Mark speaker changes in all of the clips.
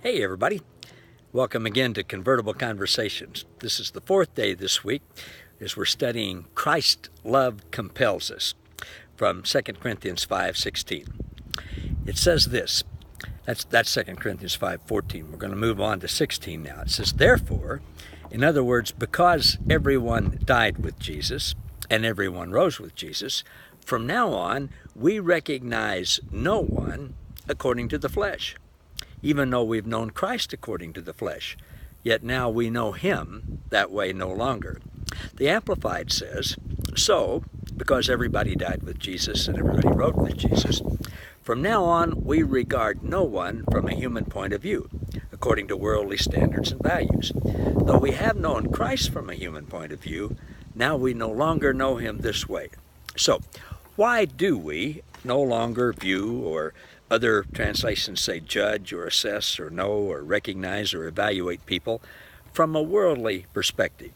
Speaker 1: Hey everybody, welcome again to Convertible Conversations. This is the fourth day this week as we're studying Christ's Love Compels Us from 2 Corinthians 5:16. It says this, that's 2 Corinthians 5:14. We're going to move on to 16 now. It says, therefore, in other words, because everyone died with Jesus and everyone rose with Jesus, from now on we recognize no one according to the flesh. Even though we've known Christ according to the flesh, yet now we know him that way no longer. The Amplified says, so, because everybody died with Jesus and everybody rode with Jesus, from now on we regard no one from a human point of view, according to worldly standards and values. Though we have known Christ from a human point of view, now we no longer know him this way. So, why do we no longer view, or other translations say judge or assess or know or recognize or evaluate people from a worldly perspective?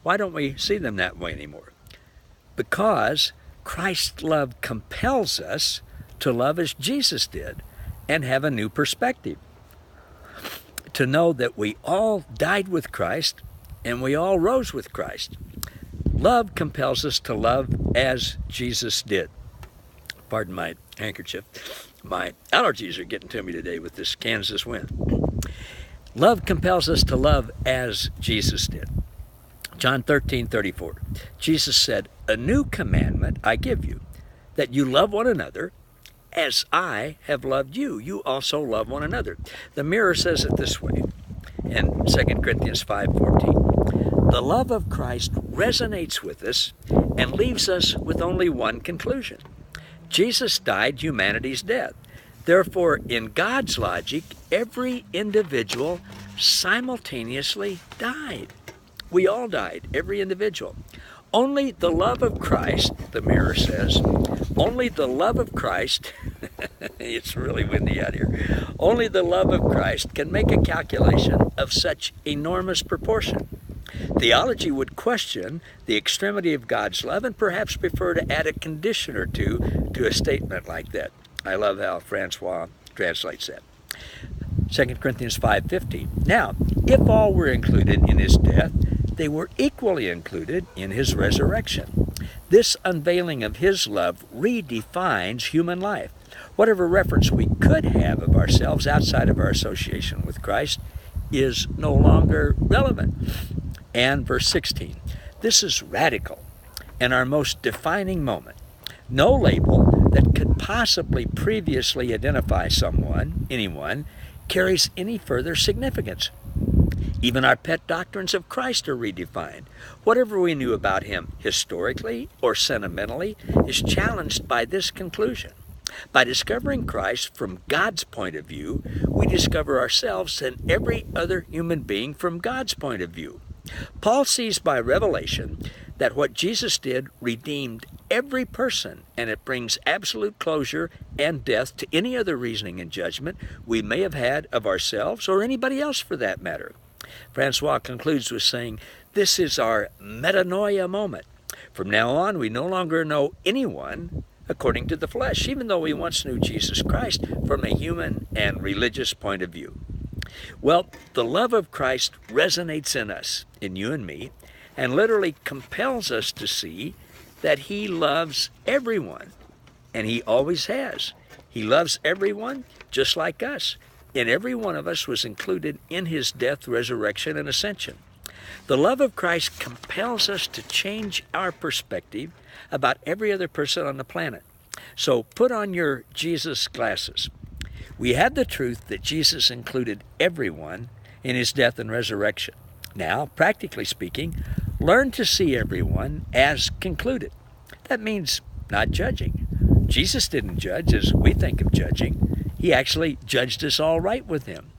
Speaker 1: Why don't we see them that way anymore? Because Christ's love compels us to love as Jesus did and have a new perspective. To know that we all died with Christ and we all rose with Christ. Love compels us to love as Jesus did. Pardon my handkerchief. My allergies are getting to me today with this Kansas wind. Love compels us to love as Jesus did. John 13:34. Jesus said, a new commandment I give you, that you love one another as I have loved you. You also love one another. The Mirror says it this way in 2 Corinthians 5:14. The love of Christ resonates with us and leaves us with only one conclusion. Jesus died humanity's death. Therefore, in God's logic, every individual simultaneously died. We all died, every individual. Only the love of Christ, the Mirror says, only the love of Christ, it's really windy out here, only the love of Christ can make a calculation of such enormous proportion. Theology would question the extremity of God's love and perhaps prefer to add a condition or two to a statement like that. I love how Francois translates that. 2 Corinthians 5:15. Now, if all were included in his death, they were equally included in his resurrection. This unveiling of his love redefines human life. Whatever reference we could have of ourselves outside of our association with Christ is no longer relevant. And verse 16, this is radical and our most defining moment. No label that could possibly previously identify anyone, carries any further significance. Even our pet doctrines of Christ are redefined. Whatever we knew about him historically or sentimentally is challenged by this conclusion. By discovering Christ from God's point of view, we discover ourselves and every other human being from God's point of view. Paul sees by revelation that what Jesus did redeemed every person, and it brings absolute closure and death to any other reasoning and judgment we may have had of ourselves or anybody else for that matter. Francois concludes with saying, this is our metanoia moment. From now on, we no longer know anyone according to the flesh, even though we once knew Jesus Christ from a human and religious point of view. Well, the love of Christ resonates in us, in you and me, and literally compels us to see that he loves everyone, and he always has. He loves everyone just like us, and every one of us was included in his death, resurrection, and ascension. The love of Christ compels us to change our perspective about every other person on the planet. So put on your Jesus glasses. We have the truth that Jesus included everyone in his death and resurrection. Now, practically speaking, learn to see everyone as concluded. That means not judging. Jesus didn't judge as we think of judging. He actually judged us all right with him.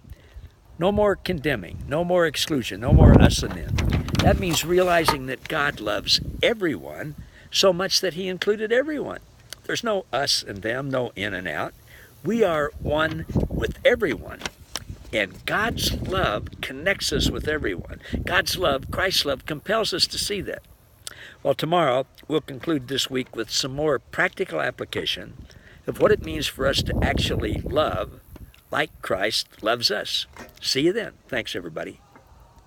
Speaker 1: No more condemning, no more exclusion, no more us and them. That means realizing that God loves everyone so much that he included everyone. There's no us and them, no in and out. We are one with everyone. And God's love connects us with everyone. God's love, Christ's love, compels us to see that. Well, tomorrow we'll conclude this week with some more practical application of what it means for us to actually love like Christ loves us. See you then. Thanks, everybody.